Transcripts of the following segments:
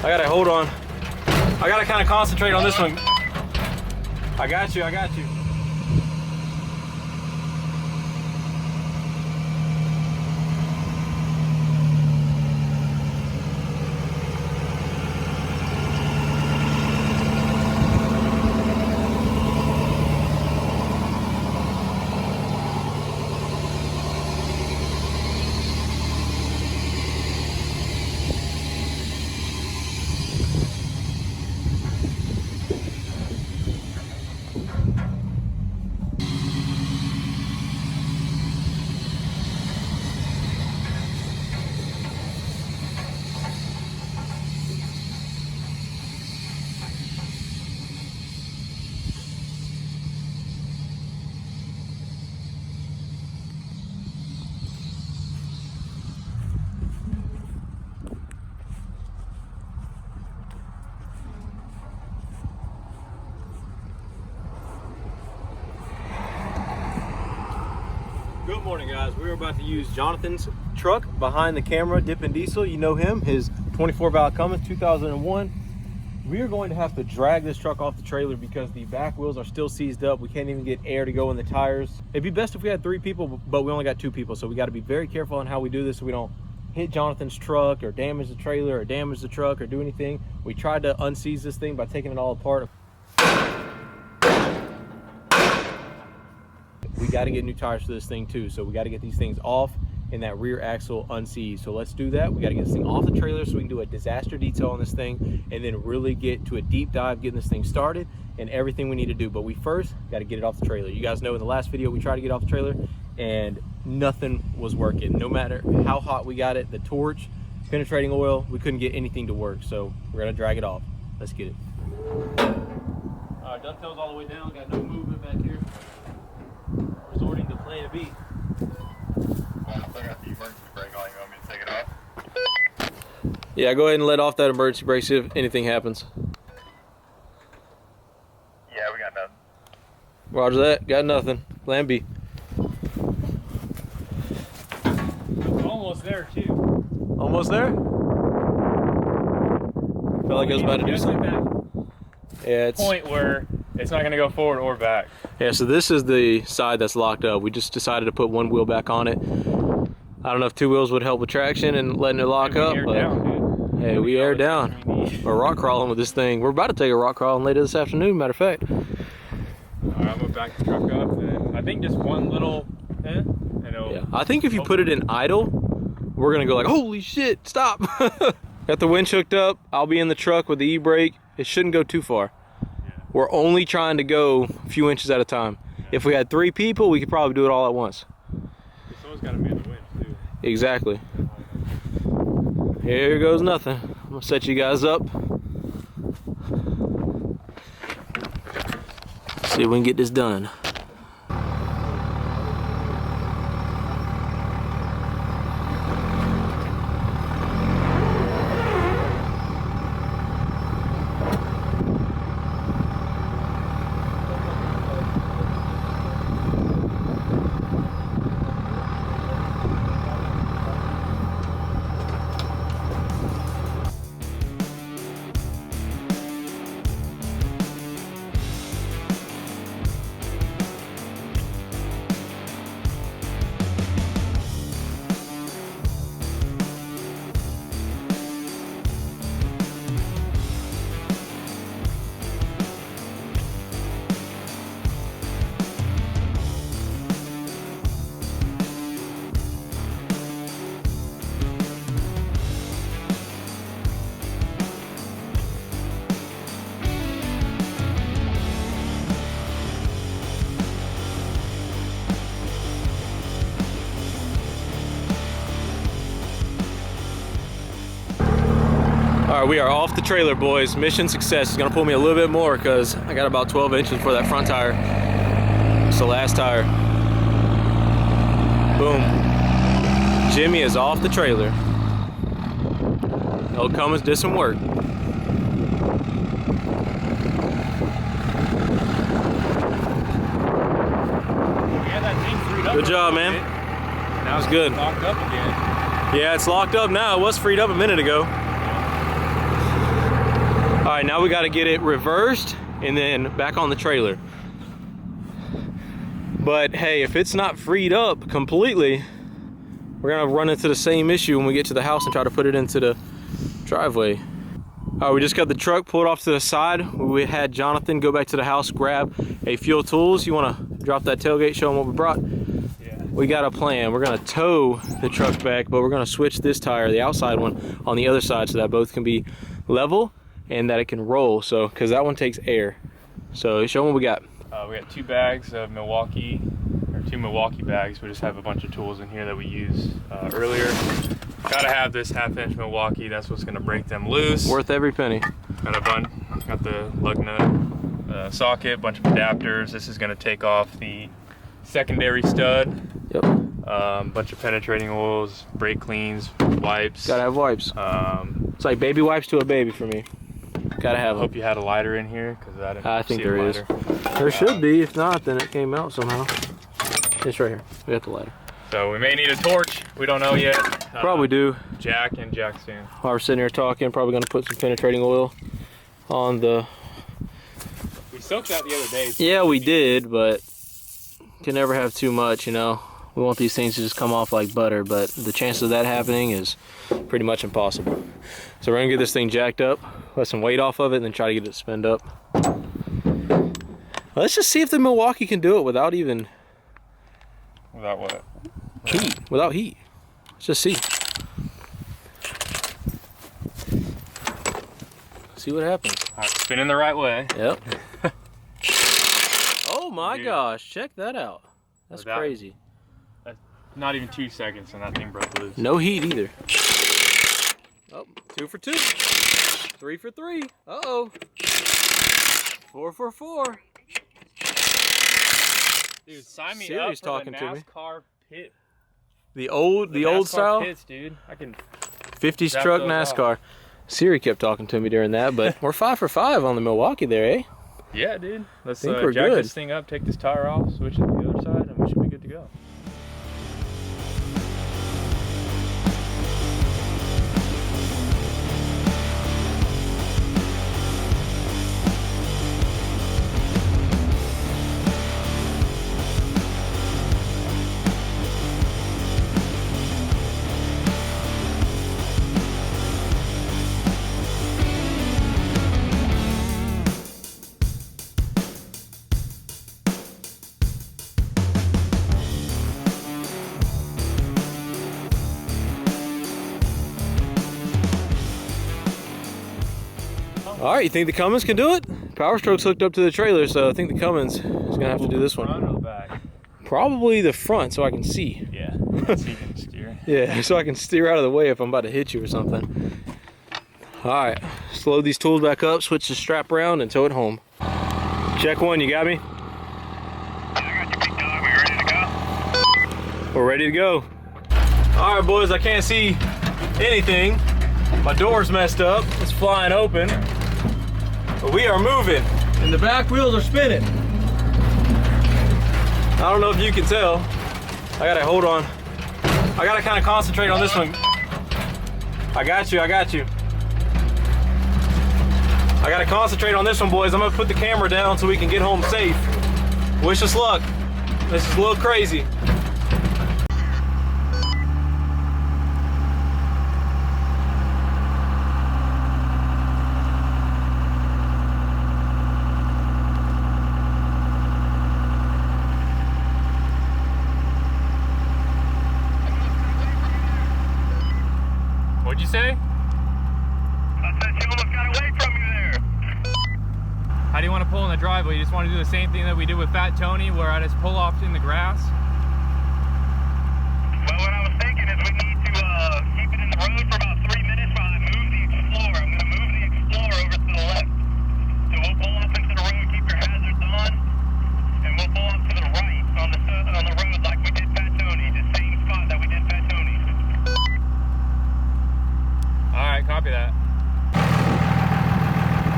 I gotta hold on. I gotta kind of concentrate on this one. I got you, I got you. Good morning, guys. We're about to use Jonathan's truck behind the camera, dipping diesel. You know him, his 24v Cummins 2001. We are going to have to drag this truck off the trailer because the back wheels are still seized up. We can't even get air to go in the tires. It'd be best if we had 3 people, but we only got 2 people. So we got to be very careful on how we do this so we don't hit Jonathan's truck or damage the trailer or damage the truck or do anything. We tried to unseize this thing by taking it all apart. We got to get new tires for this thing too, so we got to get these things off and that rear axle unseized. So let's do that. We got to get this thing off the trailer so we can do a disaster detail on this thing and then really get to a deep dive getting this thing started and everything we need to do. But we first got to get it off the trailer. You guys know in the last video we tried to get off the trailer and nothing was working. No matter how hot we got it, the torch, penetrating oil, we couldn't get anything to work. So we're gonna drag it off. Let's get it. All right, dovetails all the way down. Got no movement back here. Resorting to plan B. Yeah, go ahead and let off that emergency brake, see if anything happens. Yeah, we got nothing. Roger that. Got nothing. Plan B. Almost there too. Almost there? Felt like I was about to do something. Yeah, it's point where it's not going to go forward or back. Yeah, so this is the side that's locked up. We just decided to put one wheel back on it. I don't know if 2 wheels would help with traction and letting it lock up, but down, hey, we air down. We're rock crawling with this thing. We're about to take a rock crawling later this afternoon, matter of fact. All right, I'm going to back the truck up, and I think just one little yeah, I think if you put it in idle, we're going to go like, holy shit, stop. Got the winch hooked up. I'll be in the truck with the e-brake. It shouldn't go too far. We're only trying to go a few inches at a time. If we had 3 people, we could probably do it all at once. Someone's got to be in the winch too. Exactly. Here goes nothing. I'm gonna set you guys up. See if we can get this done. All right, we are off the trailer, boys. Mission success. It's gonna pull me a little bit more because I got about 12 inches for that front tire. It's the last tire. Boom. Jimmy is off the trailer. Old Cummins did some work. Yeah, that thing freed up. Good job, man. Now it's good. Locked up again. Yeah, it's locked up now. It was freed up a minute ago. right, now we got to get it reversed and then back on the trailer. But hey, if it's not freed up completely, we're gonna run into the same issue when we get to the house and try to put it into the driveway. All right, we just got the truck pulled off to the side. We had Jonathan go back to the house, grab a Fuel Tools. You wanna drop that tailgate, show them what we brought? Yeah. We got a plan. We're gonna tow the truck back, but we're gonna switch this tire, the outside one, on the other side so that both can be level and that it can roll. So, cause that one takes air. So show them what we got. We got 2 bags of Milwaukee, or 2 Milwaukee bags. We just have a bunch of tools in here that we used earlier. Gotta have this 1/2-inch Milwaukee. That's what's gonna break them loose. Worth every penny. Got the lug nut socket, bunch of adapters. This is gonna take off the secondary stud. Yep. Bunch of penetrating oils, brake cleans, wipes. Gotta have wipes. It's like baby wipes to a baby for me. Gotta have I them. hope you had a lighter in here, because I think there is. There should be. If not, then it came out somehow. It's right here. We got the lighter. So we may need a torch. We don't know yet. Probably do. Jack and jack stand. While we're sitting here talking, probably gonna put some penetrating oil on the. We soaked that the other day. Yeah, we did, but can never have too much, you know. We want these things to just come off like butter, but the chance of that happening is pretty much impossible. So we're gonna get this thing jacked up, let some weight off of it, and then try to get it to spin up. Let's just see if the Milwaukee can do it without even... Without what? Heat. Without heat. Let's just see. See what happens. All right, spinning the right way. Yep. Oh my Dude. Gosh, check that out. That's Without- crazy. Not even 2 seconds and that thing broke loose. No heat either. Oh, 2 for 2. 3 for 3. Uh-oh. 4 for 4. Dude, sign me Siri's up for talking the to me. NASCAR pit. The old NASCAR style? pits, dude. I can 50s zap truck those NASCAR. Siri kept talking to me during that, but we're 5 for 5 on the Milwaukee there, eh? Yeah, dude. Let's Think we're jack good. this thing up, take this tire off, switch it to the other side, and we should be good to go. All right, you think the Cummins can do it? Power Stroke's hooked up to the trailer, so I think the Cummins is gonna have to do this one. Front or the back? Probably the front, so I can see. Yeah, so you can steer. Yeah, so I can steer out of the way if I'm about to hit you or something. All right, just load these tools back up, switch the strap around, and tow it home. Check 1, you got me? I got you, big dog. We ready to go? We're ready to go. All right, boys, I can't see anything. My door's messed up. It's flying open. But we are moving, and the back wheels are spinning. I don't know if you can tell. I gotta hold on. I gotta kind of concentrate on this one. I got you, I got you. I gotta concentrate on this one, boys. I'm gonna put the camera down so we can get home safe. Wish us luck. This is a little crazy. What'd you say? I said you almost got away from you there. How do you want to pull in the driveway? You just want to do the same thing that we did with Fat Tony, where I just pull off in the grass? Well, what I was thinking is we need to keep it in the road for about 3 minutes while I move the Explorer. I'm going to move the Explorer over to the left. So we'll pull off into the road, keep your hazards on, and we'll pull off to the right on the road like we did Fat Tony, the same spot that we did Fat Tony. All right, copy that.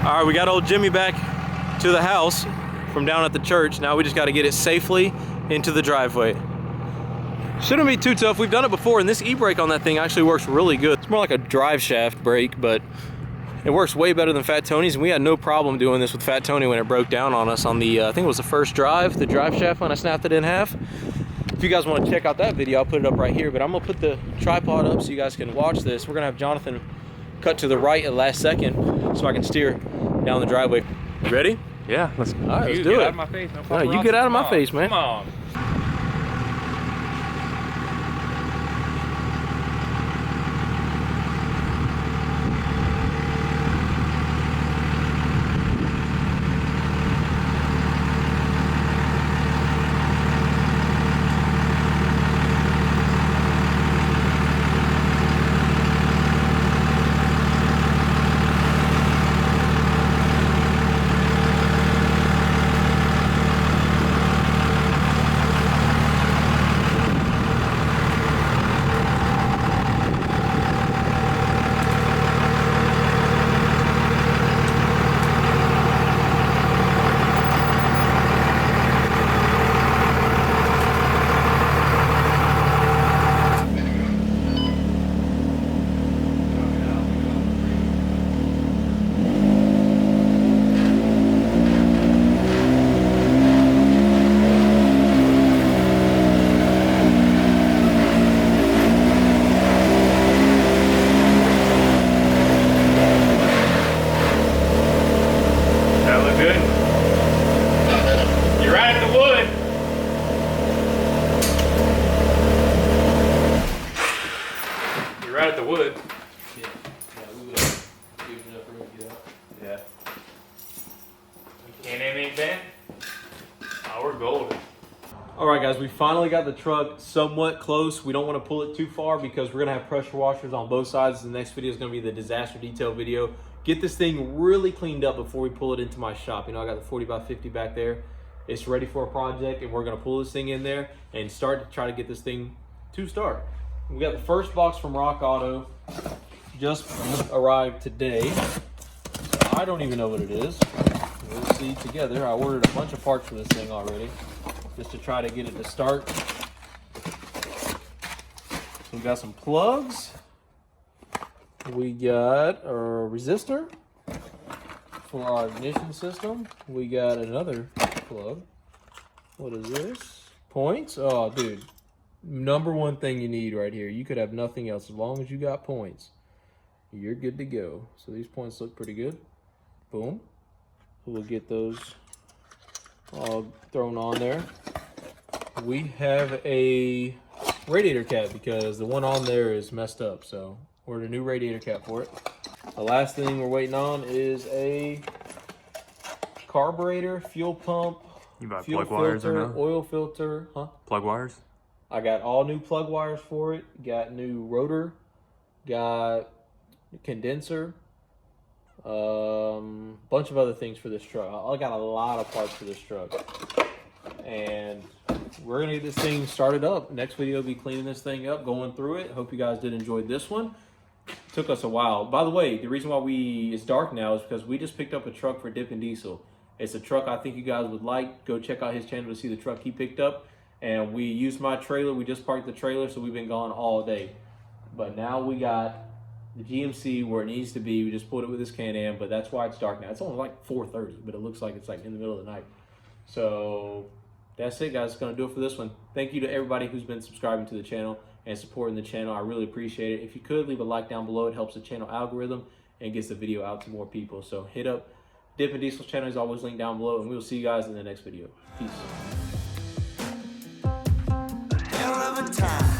All right, we got old Jimmy back to the house from down at the church. Now we just got to get it safely into the driveway. Shouldn't be too tough. We've done it before, and this e-brake on that thing actually works really good. It's more like a drive shaft brake, but It works way better than Fat Tony's, and we had no problem doing this with Fat Tony when it broke down on us on the, I think it was the first drive, the drive shaft when I snapped it in half. If you guys want to check out that video, I'll put it up right here, but I'm gonna put the tripod up so you guys can watch this. We're gonna have Jonathan cut to the right at the last second so I can steer down the driveway. You ready? Yeah, let's, all right, let's do get it. Out of my face, no No, you get out of my face, man. Come on. Right at the wood. Yeah, we would have given enough room to get out. Yeah. Can't anything bend? Oh, we're golden. All right, guys, we finally got the truck somewhat close. We don't want to pull it too far because we're gonna have pressure washers on both sides. The next video is gonna be the disaster detail video. Get this thing really cleaned up before we pull it into my shop. You know, I got the 40x50 back there. It's ready for a project, and we're gonna pull this thing in there and start to try to get this thing to start. We got the first box from Rock Auto, just arrived today. So I don't even know what it is. We'll see together. I ordered a bunch of parts for this thing already, just to try to get it to start. So we got some plugs. We got a resistor for our ignition system. We got another plug. What is this? Points? Oh, dude. Number one thing you need right here. You could have nothing else. As long as you got points, you're good to go. So these points look pretty good. Boom. We'll get those all thrown on there. We have a radiator cap because the one on there is messed up. So ordered a new radiator cap for it. The last thing we're waiting on is a carburetor, fuel pump, You buy fuel plug wires filter, or no? oil filter. Huh? Plug wires? I got all new plug wires for it. Got new rotor. Got condenser. Bunch of other things for this truck. I got a lot of parts for this truck. And we're gonna get this thing started up. Next video will be cleaning this thing up, going through it. Hope you guys did enjoy this one. Took us a while. By the way, the reason why it's dark now is because we just picked up a truck for Dippin' Diesel. It's a truck I think you guys would like. Go check out his channel to see the truck he picked up. And we used my trailer. We just parked the trailer, so we've been gone all day. But now we got the GMC where it needs to be. We just pulled it with this Can-Am, but that's why it's dark now. It's only like 4:30, but it looks like it's like in the middle of the night. So that's it, guys. It's gonna do it for this one. Thank you to everybody who's been subscribing to the channel and supporting the channel. I really appreciate it. If you could, leave a like down below. It helps the channel algorithm and gets the video out to more people. So hit up Dippin' Diesel's channel. Is always linked down below, and we'll see you guys in the next video. Peace. Hell of a time.